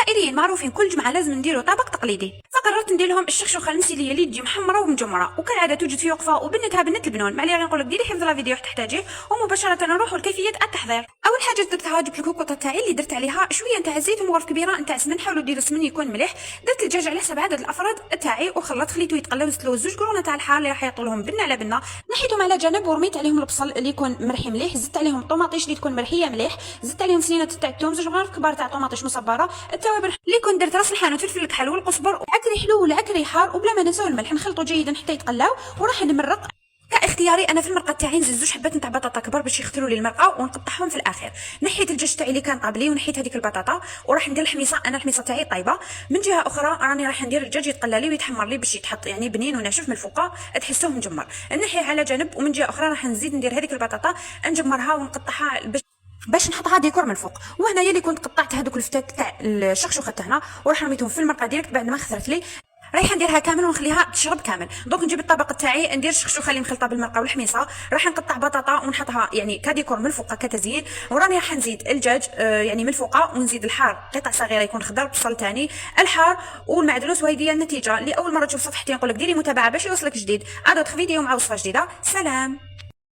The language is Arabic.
جزائريين معروفين كل جمعه لازم نديروا طبق تقليدي، فقررت ندير لهم الشخشوخه المسيليه اللي تجي محمره ومجمره، وكالعاده توجد في وقفه وبنتها بنه البنون. معليش غنقول لك ديري حفظ لا فيديو تحتاجيه، ومباشره نروحوا لكيفيه التحضير. اول حاجه درتها جبت الكوكوطه تاعي اللي درت عليها شويه نتاع الزيت ومغرف كبيره نتاع سمن، حاولوا ديروا سمن يكون مليح. درت الدجاج على حسب عدد الافراد تاعي وخلطت خليته يتقلى، وزدت له زوج قرونه تاع الحار اللي راح يعطوا لهم بنه على بنه، نحيتهم على جنب ورميت عليهم البصل اللي يكون مرحي مليح، زدت عليهم الطوماطيش اللي تكون مرحيه مليح، زدت عليهم سنينه تاع الثوم، زوج غرف كبار تاع طوماطيش مصبره، التوابل اللي كنت درت راس الحانوت فلفل الكحل والقزبر عكري حلو والعكري حار، وبلا ما ننساو الملح. نخلطوا جيدا حتى يتقلاو وراح نمرق. كاختياري انا في المرقه تاعي نزيد زوج حبات نتاع بطاطا كبار باش يختروا لي المرقه ونقطعهم في الاخر. نحيت الدجاج تاعي اللي كان قبلي ونحيت هذيك البطاطا وراح ندير الحميصه. انا الحميصه تاعي طيبه. من جهه اخرى راني راح ندير الدجاج يتقلى لي ويتحمر لي باش يتحط يعني بنين وناشف من الفوق تحسوه مجمر. نحيه على جنب، ومن جهه اخرى راح نزيد ندير هذيك البطاطا نجمرها ونقطعها باش نحطها ديكور من الفوق. وهنايا اللي كنت قطعت هذوك الفتات تاع الشخشوخه تاعنا وراح رميتهم في المرقه ديريكت بعد ما خسرت لي. رايحه نديرها كامل ونخليها تشرب كامل. دونك نجيب الطبق تاعي ندير الشخشوخه اللي مخلطه بالمرقه والحميصه، راح نقطع بطاطا ونحطها يعني كديكور من الفوق كتزيين، وراني راح نزيد الدجاج يعني من الفوق، ونزيد الحار قطع صغيره يكون خضر، بصل ثاني الحار والمعدنوس. وهذه النتيجه. اللي اول مره تشوف صفحتي نقول لك ديري متابعه باش يوصلك جديد. عاد فيديو مع وصفه جديده. سلام.